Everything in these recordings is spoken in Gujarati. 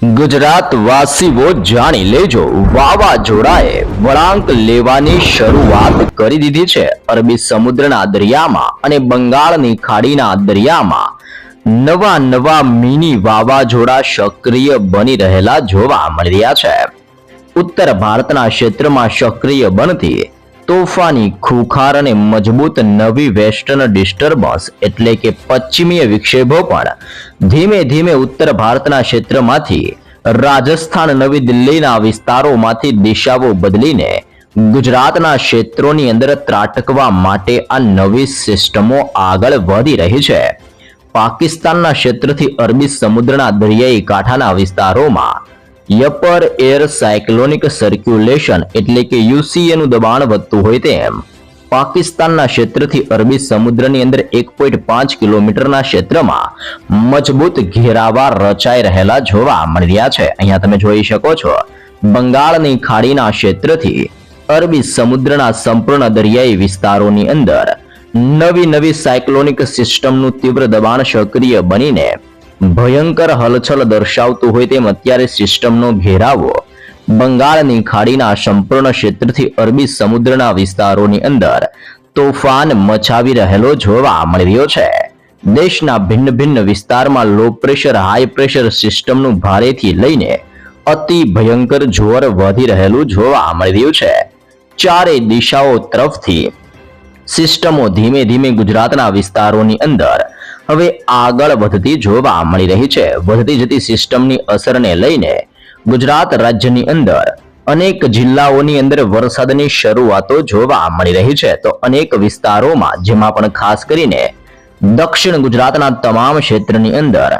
ગુજરાત વાસીઓ જાણી લેજો, વાવાઝોડાએ વળાંક લેવાની શરૂઆત કરી દીધી છે. અરબી સમુદ્રના દરિયામાં અને બંગાળની ખાડીના દરિયામાં નવા મિની વાવાઝોડા સક્રિય બની રહેલા જોવા મળી રહ્યા છે. ઉત્તર ભારતના ક્ષેત્રમાં સક્રિય બનતી તોફાની ખુખાર અને મજબૂત નવી વેસ્ટર્ન ડિસ્ટર્બન્સ એટલે કે પશ્ચિમીય વિક્ષેપો પણ ધીમે ધીમે ઉત્તર ભારતના ક્ષેત્રમાંથી રાજસ્થાન, નવી દિલ્હીના વિસ્તારોમાંથી દિશાઓ બદલીને ગુજરાતના ક્ષેત્રોની અંદર ત્રાટકવા માટે આ નવી સિસ્ટમો આગળ વધી રહી છે. પાકિસ્તાનના ક્ષેત્રથી અરબી સમુદ્રના દરિયાઈ કાંઠાના વિસ્તારોમાં અપર એર સાયક્લોનિક સર્ક્યુલેશન એટલે કે UCA નું દબાણ વધતું હોય તેમ પાકિસ્તાનના ક્ષેત્રથી અરબી સમુદ્રની અંદર 1.5 કિલોમીટરના ક્ષેત્રમાં મજબૂત ઘેરાવા રચાઈ રહેલા જોવા મળી રહ્યા છે. અહીંયા તમે જોઈ શકો છો, બંગાળની ખાડીના ક્ષેત્રથી અરબી સમુદ્રના સંપૂર્ણ દરિયાઈ વિસ્તારોની અંદર નવી સાયક્લોનિક સિસ્ટમનું તીવ્ર દબાણ સક્રિય બનીને ભયંકર હલચલ દર્શાવતું હોય તેમ અત્યારે સિસ્ટમનો ઘેરાવો બંગાળની ખાડીના સંપૂર્ણ ક્ષેત્રથી અરબી સમુદ્રના વિસ્તારોની અંદર તોફાન મચાવી રહેલો જોવા મળી રહ્યો છે. દેશના ભિન્ન વિસ્તારમાં લો પ્રેશર, હાઈ પ્રેશર સિસ્ટમનું ભારેથી લઈને અતિ ભયંકર જોર વધી રહેલું જોવા મળી રહ્યું છે. ચારે દિશાઓ તરફથી સિસ્ટમો ધીમે ધીમે ગુજરાતના વિસ્તારોની અંદર હવે આગળ વધતી જોવા મળી રહી છે. વધતી જતી સિસ્ટમની અસરને લઈને ગુજરાત રાજ્યની અંદર અનેક જિલ્લાઓની અંદર વરસાદની શરૂઆતો જોવા મળી રહી છે. તો અનેક વિસ્તારોમાં, જેમાં પણ ખાસ કરીને દક્ષિણ ગુજરાતના તમામ ક્ષેત્રની અંદર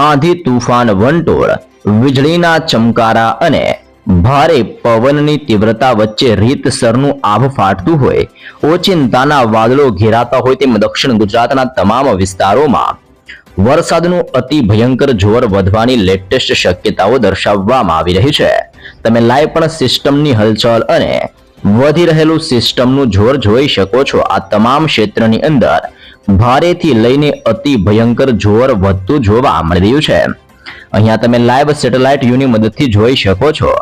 આંધી, તુફાન, વંટોળ, વીજળીના ચમકારા અને ભારે પવનની તીવ્રતા વચ્ચે રીતસરનું આભ ફાટતું હોય, ઓચિંતાના વાદળો ઘેરાતા હોય તેમ દક્ષિણ ગુજરાતના તમામ વિસ્તારોમાં વરસાદનું અતિ ભયંકર જોર વધવાની લેટેસ્ટ શક્યતાઓ દર્શાવવામાં આવી રહી છે. તમે લાઈવ પણ સિસ્ટમની હલચલ અને વધી રહેલું સિસ્ટમનું જોર જોઈ શકો છો. આ તમામ ક્ષેત્રની અંદર ભારેથી લઈને અતિ ભયંકર જોર વધતું જોવા મળી રહ્યું છે. અહીંયા તમે લાઈવ સેટેલાઇટ વ્યૂની મદદથી જોઈ શકો છો,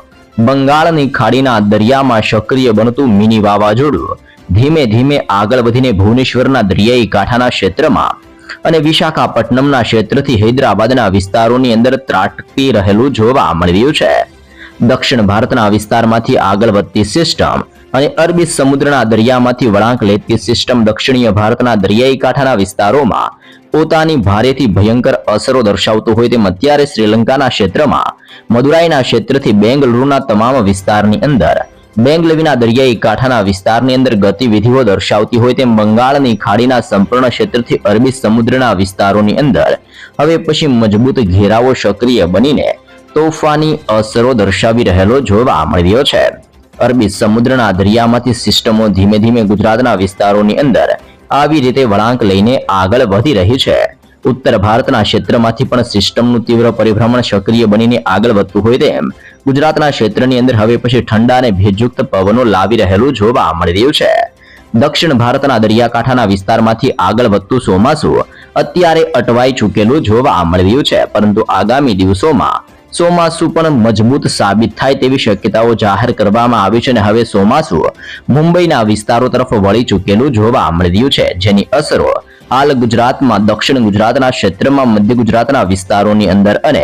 બંગાળની ખાડીના દરિયામાં સક્રિય બનતું મિની વાવાઝોડું ધીમે ધીમે આગળ વધીને ભુવનેશ્વરના દરિયાઈ કાંઠાના ક્ષેત્રમાં અને વિશાખાપટ્ટનમના ક્ષેત્રથી હૈદરાબાદના વિસ્તારોની અંદર ત્રાટકી રહેલું જોવા મળી રહ્યું છે. દક્ષિણ ભારતના વિસ્તારમાંથી આગળ વધતી સિસ્ટમ અને અરબી સમુદ્રના દરિયામાંથી વળાંક લેતી સિસ્ટમ દક્ષિણીય ભારતના દરિયાઈ કાંઠાના વિસ્તારોમાં પોતાની ભારેથી ભયંકર અસરો દર્શાવતું હોય તેમ અત્યારે શ્રીલંકાના ક્ષેત્રમાં મદુરાઈના ક્ષેત્રથી બેંગલુરુના તમામ વિસ્તારની અંદર, બેંગલવીના દરિયાઈ કાંઠાના વિસ્તારની અંદર ગતિવિધિઓ દર્શાવતી હોય તેમ બંગાળની ખાડીના સંપૂર્ણ ક્ષેત્રથી અરબી સમુદ્રના વિસ્તારોની અંદર હવે પછી મજબૂત ઘેરાવો સક્રિય બનીને તોફાની અસરો દર્શાવી રહેલો જોવા મળી રહ્યો છે. અરબી સમુદ્રના દરિયામાંથી સિસ્ટમો ધીમે ધીમે ગુજરાતના વિસ્તારોની અંદર આવી રીતે વળાંક લઈને આગળ વધી રહી છે. ઉત્તર ભારતના ક્ષેત્રમાંથી પણ સિસ્ટમનું તીવ્ર પરિભ્રમણ સક્રિય બનીને આગળ વધતું હોય તેમ ગુજરાતના ક્ષેત્રની અંદર હવે પછી ઠંડા અને ભેજયુક્ત પવનો લાવી રહેલું જોવા મળી રહ્યું છે. દક્ષિણ ભારતના દરિયાકાંઠાના વિસ્તારમાંથી આગળ વધતું ચોમાસું અત્યારે અટવાઈ ચૂકેલું જોવા મળી રહ્યું છે, પરંતુ આગામી દિવસોમાં ચોમાસું પણ મજબૂત સાબિત થાય તેવી શક્યતાઓ જાહેર કરવામાં આવી છે અને હવે ચોમાસું મુંબઈના વિસ્તારો તરફ વળી ચૂકેલું જોવા મળી રહ્યું છે, જેની અસરો હાલ ગુજરાતમાં દક્ષિણ ગુજરાતના ક્ષેત્રમાં, મધ્ય ગુજરાતના વિસ્તારોની અંદર અને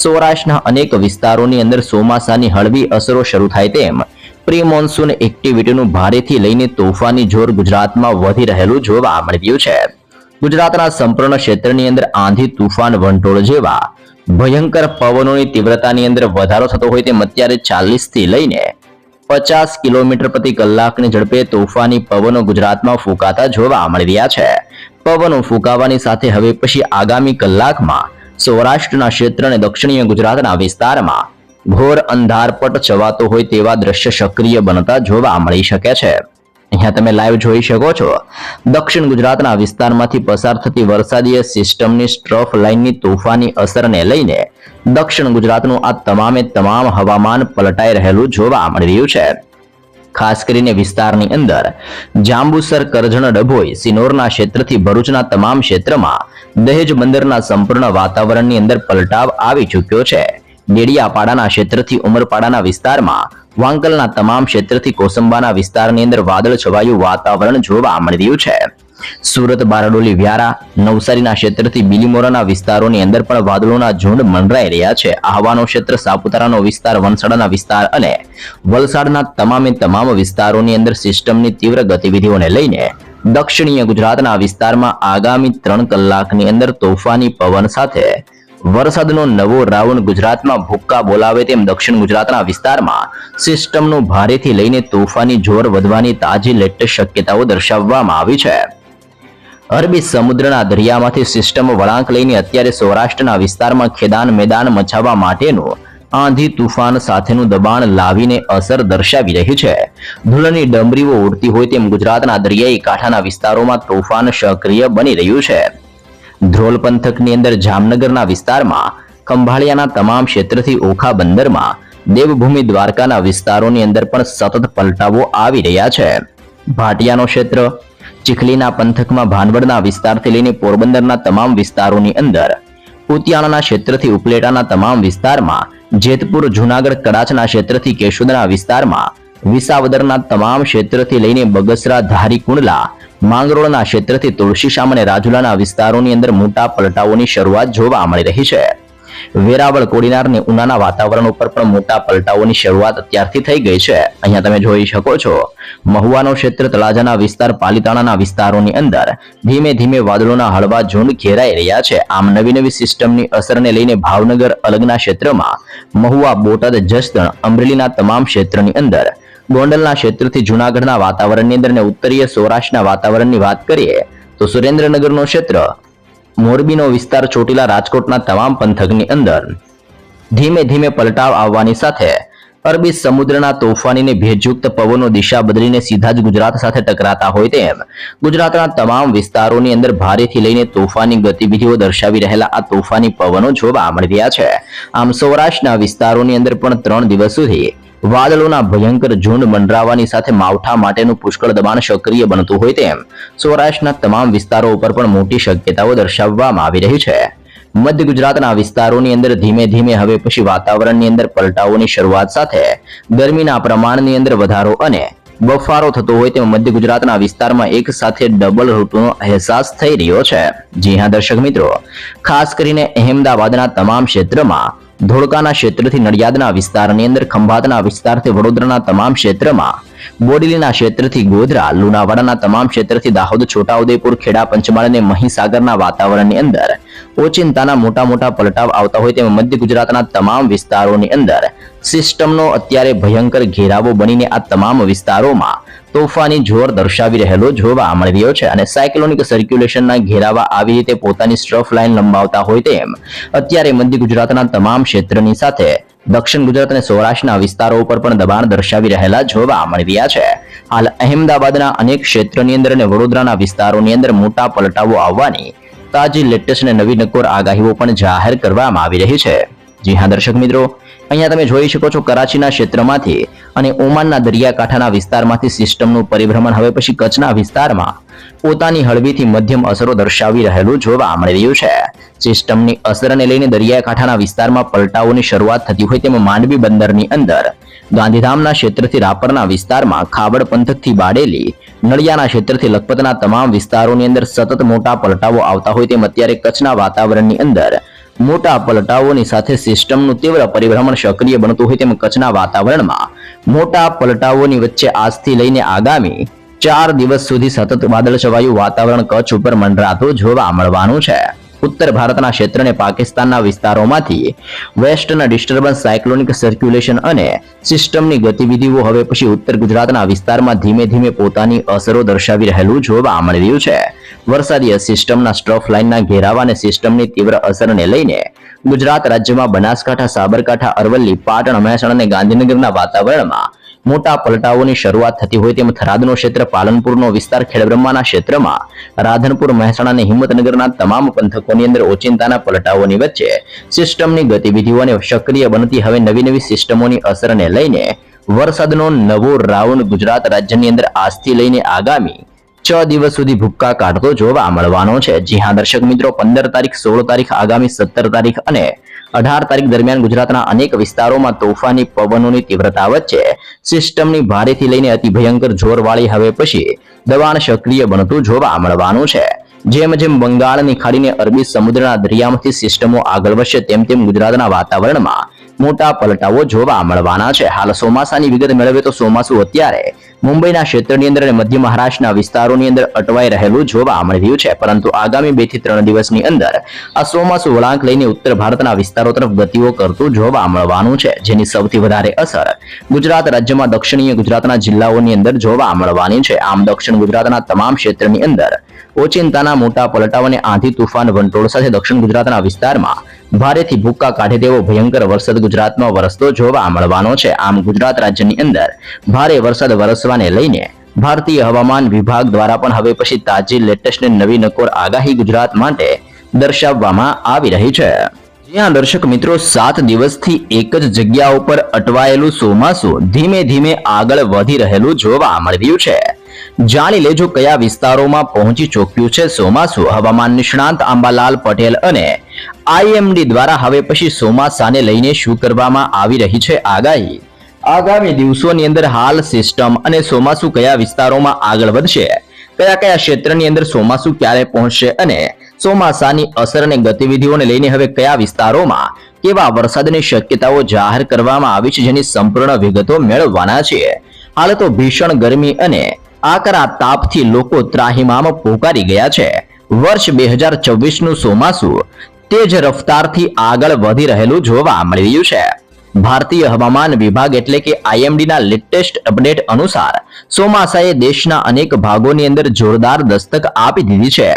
સૌરાષ્ટ્રના અનેક વિસ્તારોની અંદર ચોમાસાની હળવી અસરો શરૂ થાય તેમ પ્રી મોન્સૂન એક્ટિવિટીનું ભારેથી લઈને તોફાની જોર ગુજરાતમાં વધી રહેલું જોવા મળી રહ્યું છે. ગુજરાતના સંપૂર્ણ ક્ષેત્રની અંદર આંધી, તુફાન, વંટોળ જેવા ભયંકર પવનોની તીવ્રતાની અંદર વધારો થતો હોય તેમ અત્યારે 40 થી લઈને 50 કિલોમીટર પ્રતિ કલાકની ઝડપે તોફાની પવનો ગુજરાતમાં ફૂંકાતા જોવા મળી રહ્યા છે. પવનો ફૂંકાવાની સાથે હવે પછી આગામી કલાકમાં સૌરાષ્ટ્રના ક્ષેત્ર અને દક્ષિણીય ગુજરાતના વિસ્તારમાં ઘોર અંધારપટ છવાતો હોય તેવા દ્રશ્ય સક્રિય બનતા જોવા મળી શકે છે. અહીંયા તમે લાઈવ જોઈ શકો છો, દક્ષિણ ગુજરાતના વિસ્તારમાંથી પસાર થતી વરસાદીય સિસ્ટમની સ્ટ્રફ લાઇનની તોફાની અસરને લઈને દક્ષિણ ગુજરાતનું આ તમામે તમામ હવામાન પલટાઈ રહેલું જોવા મળી રહ્યું છે. ખાસ કરીને વિસ્તારની અંદર જાંબુસર, કરજણ, ડભોઈ, સિનોરના ક્ષેત્રથી ભરૂચના તમામ ક્ષેત્રમાં દહેજ બંદરના સંપૂર્ણ વાતાવરણની અંદર પલટાવ આવી ચૂક્યો છે. ડેડિયાપાડાના ક્ષેત્રથી ઉમરપાડાના વિસ્તારમાં, વાંકલના તમામ ક્ષેત્રથી કોસંબાના વિસ્તારની અંદર વાદળ છવાયું વાતાવરણ જોવા મળી રહ્યું છે. સુરત, બારડોલી, વ્યારા, નવસારીના ક્ષેત્રથી બિલીમોરાના વિસ્તારોની અંદર પણ વાદળોના ઝુંડ મંડરાઈ રહ્યા છે. આહવાનો ક્ષેત્ર, સાપુતારાનો વિસ્તાર, વલસાડના વિસ્તાર અને વલસાડના તમામ વિસ્તારોની અંદર સિસ્ટમની તીવ્ર ગતિવિધિઓને લઈને દક્ષિણીય ગુજરાતના વિસ્તારમાં આગામી 3 કલાકની અંદર તોફાની પવન સાથે વરસાદનો નવો રાઉન્ડ ગુજરાતમાં ભૂક્કા બોલાવે તેમ દક્ષિણ ગુજરાતના વિસ્તારમાં સિસ્ટમનું ભારેથી લઈને તોફાની જોર વધવાની તાજી લેટેસ્ટ શક્યતાઓ દર્શાવવામાં આવી છે. અરબી સમુદ્રના દરિયામાંથી સિસ્ટમ વળાંક લઈને અત્યારે સૌરાષ્ટ્રના વિસ્તારમાં ખેદાન મેદાન મચાવવા માટેનું આંધી તુફાન સાથેનું દબાણ લાવીને અસર દર્શાવી રહી છે. ધૂળની ડમરીઓ ઉડતી હોય તેમ ગુજરાતના દરિયાઈ કાંઠાના વિસ્તારોમાં તોફાન સક્રિય બની રહ્યું છે. ધ્રોલ પંથકની અંદર જામનગરના વિસ્તારમાં, ખંભાળિયાના તમામ ક્ષેત્રથી ઓખા બંદરમાં, દેવભૂમિ દ્વારકાના વિસ્તારોની અંદર પણ સતત પલટાવો આવી રહ્યા છે. ભાટિયાનો ક્ષેત્ર, ચીખલીના પંથકમાં ભાનવડના વિસ્તારથી લઈને પોરબંદરના તમામ વિસ્તારોની અંદર, કુતિયાણાના ક્ષેત્રથી ઉપલેટાના તમામ વિસ્તારમાં, જેતપુર, જુનાગઢ, કડાચના ક્ષેત્રથી કેશોદના વિસ્તારમાં, વિસાવદરના તમામ ક્ષેત્રથી લઈને બગસરા, ધારી, કુંડલા, માંગરોળના ક્ષેત્રથી તુલસીશામ અને રાજુલાના વિસ્તારોની અંદર મોટા પલટાઓની શરૂઆત જોવા મળી રહી છે. વેરાવળ, કોડીનાર અને ઉનાના વાતાવરણ ઉપર પણ મોટા પલટાઓની શરૂઆત અત્યારથી થઈ ગઈ છે. અહીંયા તમે જોઈ શકો છો મહુવાનો ક્ષેત્ર, તળાજાના વિસ્તાર, પાલીતાણાના વિસ્તારોની અંદર ધીમે ધીમે વાદળોના હળવા ઝુંડ ઘેરાઈ રહ્યા છે. આમ નવી સિસ્ટમની અસરને લઈને ભાવનગર અલગના ક્ષેત્રમાં, મહુવા, બોટાદ, જસદણ, અમરેલીના તમામ ક્ષેત્રની અંદર, ગોંડલના ક્ષેત્રથી જુનાગઢના વાતાવરણની અંદર અને ઉત્તરીય સૌરાષ્ટ્રના વાતાવરણની વાત કરીએ તો સુરેન્દ્રનગરનો ક્ષેત્ર, મોરબીનો વિસ્તાર, ચોટીલા, રાજકોટના તમામ પંથકની અંદર ધીમે ધીમે પલટાવ આવવાની સાથે અરબી સમુદ્રના તોફાનીને ભેજયુક્ત પવનો દિશા બદલીને સીધા જ ગુજરાત સાથે ટકરાતા હોય તેમ ગુજરાતના તમામ વિસ્તારોની અંદર ભારેથી લઈને તોફાની ગતિવિધિઓ દર્શાવી રહેલા આ તોફાની પવનો જોવા મળી રહ્યા છે. આમ સૌરાષ્ટ્રના વિસ્તારોની અંદર પણ 3 દિવસ સુધી વાદળોના ભયંકર ઝુંડ મંડરાવાની સાથે માવઠા માટેનું પુષ્કળ દબાણ સક્રિય બનતું હોય તેમ સૌરાષ્ટ્રના તમામ વિસ્તારો ઉપર પણ મોટી શક્યતાઓ દર્શાવવામાં આવી રહી છે. મધ્ય ગુજરાતના વિસ્તારોની અંદર ધીમે ધીમે હવે પછી વાતાવરણની અંદર પલટાઓની શરૂઆત સાથે ગરમીના પ્રમાણની અંદર વધારો અને બફારો થતો હોય તેમ મધ્ય ગુજરાતના વિસ્તારમાં એક સાથે ડબલ ઋતુનો અહેસાસ થઈ રહ્યો છે. જી હા દર્શક મિત્રો, ખાસ કરીને અહેમદાબાદના તમામ ક્ષેત્રમાં, ધોળકાના ક્ષેત્રથી નડિયાદના વિસ્તારની અંદર, ખંભાતના વિસ્તારથી વડોદરાના તમામ ક્ષેત્રમાં, બોડેલીના ક્ષેત્રથી ગોધરા, લુણાવાડાના તમામ ક્ષેત્રથી દાહોદ, છોટાઉદેપુર, ખેડા, પંચમહાલ અને મહીસાગરના વાતાવરણની અંદર ઓચિંતાના મોટા પલટાવ આવતા હોય તેમ મધ્ય ગુજરાતના તમામ વિસ્તારોની અંદર સિસ્ટમનો અત્યારે ભયંકર ઘેરાવો બનીને આ તમામ વિસ્તારોમાં તોફાની જોર દર્શાવી રહેલો જોવા મળી રહ્યો છે. અને સાયક્લોનિક સર્ક્યુલેશનના ઘેરાવા આવી રીતે પોતાની સ્ટ્રફ લાઇન લંબાવતા હોય તેમ અત્યારે મધ્ય ગુજરાતના તમામ ક્ષેત્રની સાથે દક્ષિણ ગુજરાત અને સૌરાષ્ટ્રના વિસ્તારો ઉપર પણ દબાણ દર્શાવી રહેલા જોવા મળી રહ્યા છે. હાલ અહેમદાબાદના અનેક ક્ષેત્રોની અંદર અને વડોદરાના વિસ્તારોની અંદર મોટા પલટાવો આવવાની તાજી લેટેસ્ટ અને નવી નકોર આગાહીઓ પણ જાહેર કરવામાં આવી રહી છે. જી હા દર્શક મિત્રો, અહીંયા તમે જોઈ શકો છો કરાચીના ક્ષેત્રમાંથી અને ઓમાનના દરિયાકાંઠાના વિસ્તારમાંથી સિસ્ટમનું પરિભ્રમણ હવે પછી કચ્છના વિસ્તારમાં પોતાની હળવીથી મધ્યમ અસરો દર્શાવી રહેલું જોવા મળી રહ્યું છે. સિસ્ટમની અસરને લઈને દરિયાકાંઠાના વિસ્તારમાં પલટાઓની શરૂઆત થતી હોય તેમ માંડવી બંદરની અંદર, ગાંધીધામના ક્ષેત્રથી રાપરના વિસ્તારમાં, ખાબડ પંથકથી બાડેલી, નળિયાના ક્ષેત્રથી લખપતના તમામ વિસ્તારોની અંદર સતત મોટા પલટાઓ આવતા હોય તેમ અત્યારે કચ્છના વાતાવરણની અંદર મોટા પલટાઓની સાથે સિસ્ટમનું તીવ્ર પરિભ્રમણ સક્રિય બનતું હોય તેમ કચ્છના વાતાવરણમાં મોટા પલટાઓની વચ્ચે આજથી લઈને આગામી 4 દિવસ સુધી સતત વાદળછવાયું વાતાવરણ કચ્છ ઉપર મંડરાતું જોવા મળવાનું છે. ઉત્તર ભારતના ક્ષેત્ર અને પાકિસ્તાનના વિસ્તારોમાંથી વેસ્ટના ડિસ્ટર્બન્સ, સાયક્લોનિક સર્ક્યુલેશન અને સિસ્ટમની ગતિવિધિઓ હવે પછી ઉત્તર ગુજરાતના વિસ્તારમાં ધીમે ધીમે પોતાની અસરો દર્શાવી રહેલું જોવા મળી રહ્યું છે. વરસાદીય સિસ્ટમના સ્ટ્રફ લાઇનના ઘેરાવા અને સિસ્ટમની તીવ્ર અસરને લઈને ગુજરાત રાજ્યમાં બનાસકાંઠા, સાબરકાંઠા, અરવલ્લી, પાટણ, મહેસાણા અને ગાંધીનગરના વાતાવરણમાં મોટા પલટાઓની શરૂઆત થતી હોય તેમ થરાદનો ક્ષેત્ર, પાલનપુરનો વિસ્તાર, ખેડબ્રહ્માના ક્ષેત્રમાં, રાધનપુર, મહેસાણા અને હિંમતનગરના તમામ પંથકોની અંદર ઓચિંતાના પલટાઓની વચ્ચે સિસ્ટમની ગતિવિધિઓ અને સક્રિય બનતી હવે નવી સિસ્ટમોની અસરને લઈને વરસાદનો નવો રાઉન્ડ ગુજરાત રાજ્યની અંદર આજથી લઈને આગામી 6 દિવસ સુધી ભૂક્કા કાઢતો જોવા મળવાનો છે. જી હા દર્શક મિત્રો, 15 તારીખ, 16 તારીખ, આગામી 17 તારીખ અને 18 તારીખ દરમિયાન ગુજરાતના અનેક વિસ્તારોમાં તોફાની પવનોની તીવ્રતા વચ્ચે સિસ્ટમની ભારેથી લઈને અતિ ભયંકર જોરવાળી હવે પછી દબાણ સક્રિય બનતું જોવા મળવાનું છે। જેમ જેમ બંગાળની ખાડીને અરબી સમુદ્રના દરિયામાંથી સિસ્ટમો આગળ વધશે તેમ તેમ ગુજરાતના વાતાવરણમાં મોટા પલટાઓ જોવા મળવાના છે। હાલ ચોમાસાની વિગત મેળવીએ તો ચોમાસું અત્યારે મુંબઈના ક્ષેત્રની અંદર અને મધ્ય મહારાષ્ટ્રના વિસ્તારોની અંદર અટવાઈ રહેલું જોવા મળી રહ્યું છે, પરંતુ આગામી 2 થી 3 દિવસની અંદર આ ચોમાસું વળાંક લઈને ઉત્તર ભારતના વિસ્તારો તરફ ગતિઓ કરતું જોવા મળવાનું છે, જેની સૌથી વધારે અસર ગુજરાત રાજ્યમાં દક્ષિણીય ગુજરાતના જિલ્લાઓની અંદર જોવા મળવાની છે। આમ દક્ષિણ ગુજરાતના તમામ ક્ષેત્રની અંદર ઓચિંતાના મોટા પલટાઓ અને આંધી તુફાન વંટોળ સાથે દક્ષિણ ગુજરાતના વિસ્તારમાં ભારેથી ભૂક્કા કાઢે તેવો ભયંકર વરસાદ ગુજરાતમાં વરસતો જોવા મળવાનો છે। આમ ગુજરાત રાજ્યની અંદર ભારે વરસાદ વરસવાને લઈને ભારતીય હવામાન વિભાગ દ્વારા પણ હવે પછી તાજી લેટેસ્ટ નવી નકોર આગાહી ગુજરાત માટે દર્શાવવામાં આવી રહી છે। જ્યાં દર્શક મિત્રો 7 દિવસથી એક જ જગ્યા ઉપર અટવાયેલું ચોમાસું ધીમે ધીમે આગળ વધી રહેલું જોવા મળી રહ્યું છે। જાણી લેજો કયા વિસ્તારોમાં પહોંચી ચૂક્યું છે ચોમાસું। હવામાન નિષ્ણાંત અંબાલાલ પટેલ અને આઈએમડી દ્વારા હવે પછી ચોમાસાને લઈને શું કરવામાં આવી રહી છે આગાહી। આગામી દિવસોની અંદર હાલ સિસ્ટમ અને ચોમાસું કયા વિસ્તારોમાં આગળ વધશે, કયા કયા ક્ષેત્રની અંદર ચોમાસું ક્યારે પહોંચશે અને ચોમાસાની અસર અને ગતિવિધિઓને લઈને હવે કયા વિસ્તારોમાં કેવા વરસાદની શક્યતાઓ જાહેર કરવામાં આવી છે, જેની સંપૂર્ણ વિગતો મેળવવાના છે। હાલ તો ભીષણ ગરમી અને આકરા તાપથી લોકો ત્રાહિમામ પોકારી ગયા છે। વર્ષ 2024નું ચોમાસું તેજ રફતારથી આગળ વધી રહેલું જોવા મળી રહ્યું છે। ભારતીય હવામાન વિભાગ એટલે કે આઈએમડીના લેટેસ્ટ અપડેટ અનુસાર ચોમાસાએ દેશના અનેક ભાગોની અંદર જોરદાર દસ્તક આપી દીધી છે,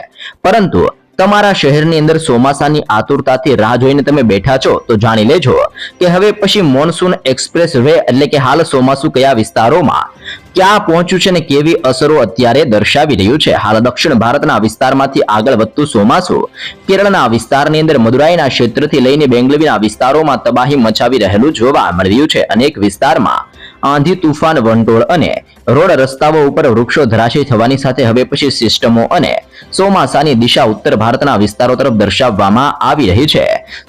પરંતુ તમારા શહેરની અંદર ચોમાસાની આતુરતાથી રાહ જોઈને તમે બેઠા છો તો જાણી લેજો કે હવે પછી મોનસૂન એક્સપ્રેસ વે એટલે કે હાલ ચોમાસું કયા વિસ્તારોમાં ક્યાં પહોંચ્યું છે અને કેવી અસરો અત્યારે દર્શાવી રહ્યું છે। હાલ દક્ષિણ ભારતના વિસ્તારમાંથી આગળ વધતું ચોમાસું કેરળના વિસ્તારની અંદર મદુરાઈના ક્ષેત્રથી લઈને બેંગલુરુના વિસ્તારોમાં તબાહી મચાવી રહેલું જોવા મળી રહ્યું છે। અનેક વિસ્તારમાં આંધી તુફાન વંટોળ અને રોડ રસ્તાઓ ઉપર વૃક્ષો ધરાશયી થવાની સાથે હવે પછી સિસ્ટમો અને ચોમાસાની દિશા ઉત્તર ભારતના વિસ્તારો તરફ દર્શાવવામાં આવી રહી છે।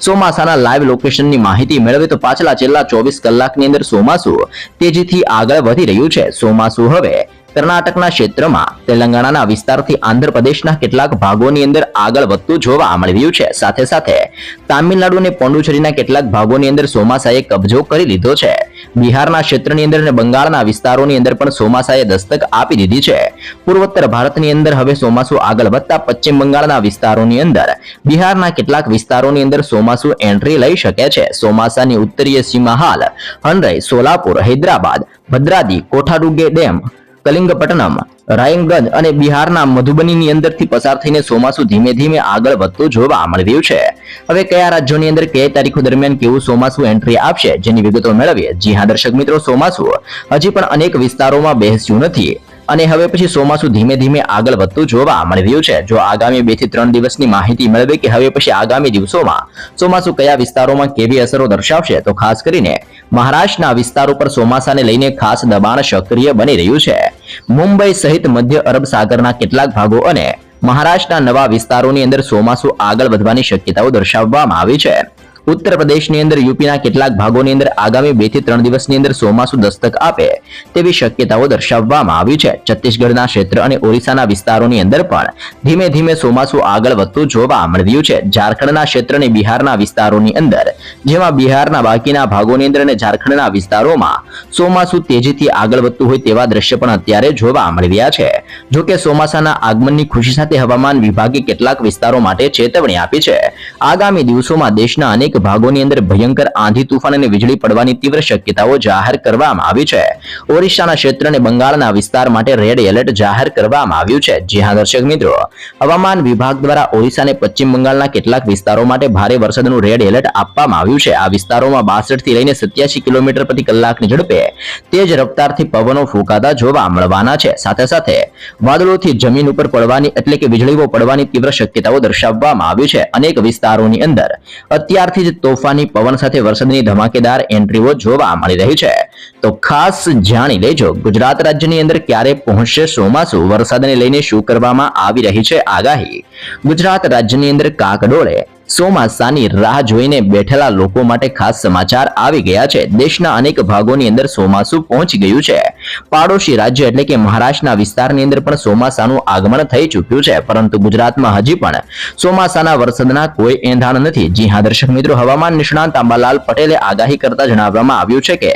ચોમાસાના લાઈવ લોકેશનની માહિતી મેળવીએ તો છેલ્લા 24 કલાકની અંદર ચોમાસું તેજીથી આગળ વધી રહ્યું છે। ચોમાસું હવે કર્ણાટકના ક્ષેત્રમાં, તેલંગાણાના વિસ્તારથી આંધ્રપ્રદેશના કેટલાક ભાગોની અંદર આગળ વધતું જોવા મળી રહ્યું છે। સાથે સાથે તામિલનાડુ અને પોંડુચેરીના કેટલાક ભાગોની અંદર ચોમાસાએ કબજો કરી લીધો છે। બિહારના ક્ષેત્રની અંદર અને બંગાળના વિસ્તારોની અંદર પણ ચોમાસાએ દસ્તક આપી દીધી છે। પૂર્વોત્તર ભારતની અંદર હવે ચોમાસું આગળ વધતા પશ્ચિમ બંગાળના વિસ્તારોની અંદર, બિહારના કેટલાક વિસ્તારોની અંદર ચોમાસું એન્ટ્રી લઈ શકે છે। ચોમાસાની ઉત્તરીય સીમા હાલ હનરઈ, સોલાપુર, હૈદરાબાદ, ભદ્રાદી, કોઠાડુગે ડેમ, કલિંગપટ્ટનમ, રાયગંજ અને બિહારના મધુબનીની અંદરથી પસાર થઈને ચોમાસું ધીમે ધીમે આગળ વધતું જોવા મળી રહ્યું છે। હવે કયા રાજ્યોની અંદર કઈ તારીખો દરમિયાન કેવું ચોમાસું એન્ટ્રી આપશે જેની વિગતો મેળવીએ। જી હા દર્શક મિત્રો, ચોમાસું હજી પણ અનેક વિસ્તારોમાં બેસ્યું નથી અને હવે પછી ચોમાસું ધીમે ધીમે આગળ વધતું જોવા મળી રહ્યું છે। જો આગામી 2 થી 3 દિવસની માહિતી મેળવે કે હવે પછી આગામી દિવસોમાં ચોમાસું કયા વિસ્તારોમાં કેવી અસરો દર્શાવશે, તો ખાસ કરીને મહારાષ્ટ્રના વિસ્તારો પર ચોમાસાને લઈને ખાસ દબાણ સક્રિય બની રહ્યું છે। મુંબઈ સહિત મધ્ય અરબ સાગરના કેટલાક ભાગો અને મહારાષ્ટ્રના નવા વિસ્તારોની અંદર ચોમાસું આગળ વધવાની શક્યતાઓ દર્શાવવામાં આવી છે। ઉત્તર પ્રદેશની અંદર, યુપીના કેટલાક ભાગોની અંદર આગામી 2 થી 3 દિવસની અંદર ચોમાસું દસ્તક આપે તેવી શક્યતાઓ દર્શાવવામાં આવી છે। છત્તીસગઢના ક્ષેત્ર અને ઓરિસ્સાના વિસ્તારોની અંદર પણ ધીમે ધીમે ચોમાસું આગળ વધતું જોવા મળી રહ્યું છે। ઝારખંડના ક્ષેત્ર અને બિહારના વિસ્તારોની અંદર, જેમાં બિહારના બાકીના ભાગોની અંદર અને ઝારખંડના વિસ્તારોમાં ચોમાસું તેજીથી આગળ વધતું હોય તેવા દ્રશ્ય પણ અત્યારે જોવા મળી રહ્યા છે। જો કે ચોમાસાના આગમનની ખુશી સાથે હવામાન વિભાગે કેટલાક વિસ્તારો માટે ચેતવણી આપી છે। આગામી દિવસોમાં દેશના અનેક ભાગોની અંદર ભયંકર આંધી તુફાન અને વીજળી પડવાની તીવ્ર શક્યતાઓ જાહેર કરવામાં આવી છે। ઓરિસ્સાના ક્ષેત્ર અને બંગાળના વિસ્તાર માટે રેડ એલર્ટ જાહેર કરવામાં આવ્યું છે। જી હા દર્શક મિત્રો, હવામાન વિભાગ દ્વારા ઓરિસ્સા અને પશ્ચિમ બંગાળના કેટલાક વિસ્તારો માટે ભારે વરસાદનું રેડ એલર્ટ આપવામાં આવ્યું છે। આ વિસ્તારોમાં 62 થી લઈને 87 કિલોમીટર પ્રતિ કલાકની ઝડપે તેજ રફતારથી પવનો ફૂંકાતા જોવા મળવાના છે। સાથે સાથે વાદળોથી જમીન ઉપર પડવાની એટલે કે વીજળીઓ પડવાની તીવ્ર શક્યતાઓ દર્શાવવામાં આવી છે। અનેક વિસ્તારોની અંદર અત્યારથી તોફાની પવન સાથે વરસાદની ધમાકેદાર એન્ટ્રીઓ જોવા મળી રહી છે। તો ખાસ જાણી લેજો ગુજરાત રાજ્યની અંદર ક્યારે પહોંચશે ચોમાસું, વરસાદને લઈને શું કરવામાં આવી રહી છે આગાહી। ગુજરાત રાજ્યની અંદર કાકડોળે ચોમાસાની રાહ જોઈને બેઠેલા લોકો માટે ખાસ સમાચાર આવી ગયા છે. દેશના અનેક ભાગોની અંદર ચોમાસું પહોંચી ગયું છે. પાડોશી રાજ્ય એટલે કે મહારાષ્ટ્રના વિસ્તારની અંદર પણ ચોમાસાનું આગમન થઈ ચૂક્યું છે, પરંતુ ગુજરાતમાં હજી પણ ચોમાસાના વરસાદના કોઈ એંધાણ નથી. જી હા દર્શક મિત્રો, હવામાન નિષ્ણાંત અંબાલાલ પટેલે આગાહી કરતા જણાવવામાં આવ્યું છે કે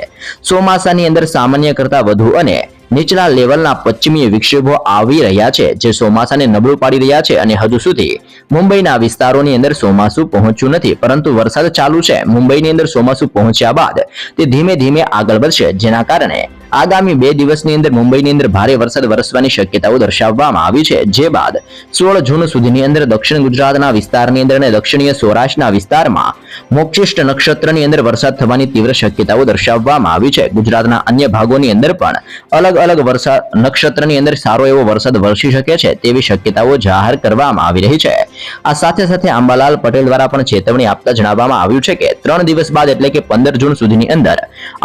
ચોમાસાની અંદર સામાન્ય કરતા વધુ અને નીચલા લેવલના પશ્ચિમીય વિક્ષેપો આવી રહ્યા છે, જે ચોમાસાને નબળું પાડી રહ્યા છે અને હજુ સુધી મુંબઈના વિસ્તારોની અંદર ચોમાસું પહોંચ્યું નથી, પરંતુ વરસાદ ચાલુ છે. મુંબઈની અંદર ચોમાસું પહોંચ્યા બાદ તે ધીમે ધીમે આગળ વધશે, જેના કારણે આગામી 2 દિવસની અંદર મુંબઈની અંદર ભારે વરસાદ વરસવાની શક્યતાઓ દર્શાવવામાં આવી છે. જે બાદ 16 જૂન સુધીની અંદર દક્ષિણ ગુજરાતના વિસ્તારની અંદર અને દક્ષિણીય સૌરાષ્ટ્રના વિસ્તારમાં મોક્ષિષ્ટ નક્ષત્રની અંદર વરસાદ થવાની તીવ્ર શક્યતાઓ દર્શાવવામાં આવી છે. ગુજરાતના અન્ય ભાગોની અંદર પણ અલગ વરસાદ નક્ષત્રની અંદર સારો એવો વરસાદ વરસી શકે છે તેવી શક્યતાઓ જાહેર કરવામાં આવી રહી છે. આ સાથે સાથે અંબાલાલ પટેલ દ્વારા પણ ચેતવણી આપતા જણાવવામાં આવ્યું છે કે 3 દિવસ બાદ એટલે કે 15 જૂન સુધીની અંદર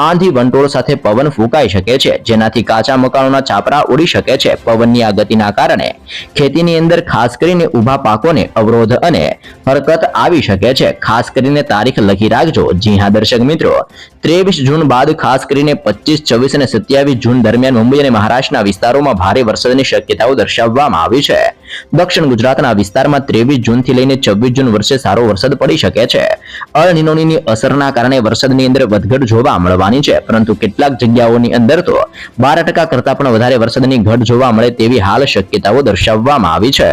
આંધી વંટોળ સાથે પવન ફૂંકાઈ શકે છે, જેનાથી કાચા મકાનોના છાપરા ઉડી શકે છે. પવનની આ ગતિના કારણે ખેતીની અંદર ખાસ કરીને ઊભા પાકોને અવરોધ અને હરકત આવી શકે છે. ખાસ કરીને તારીખ લખી રાખજો. જી હા દર્શક મિત્રો, 23 જૂન બાદ ખાસ કરીને 25, 26 અને 27 જૂન દરમિયાન મુંબઈ અને મહારાષ્ટ્રના વિસ્તારોમાં ભારે વરસાદની શક્યતાઓ દર્શાવવામાં આવી છે. દક્ષિણ ગુજરાતના વિસ્તારમાં 23 જૂનથી લઈને 26 જૂન વર્ષે સારો વરસાદ પડી શકે છે. અલ નિનોની અસરના કારણે વરસાદની અંદર વધઘટ જોવા મળવાની છે, પરંતુ કેટલાક જગ્યાઓની અંદર તો 12% કરતા પણ વધારે વરસાદની ઘટ જોવા મળે તેવી હાલ શક્યતાઓ દર્શાવવામાં આવી છે.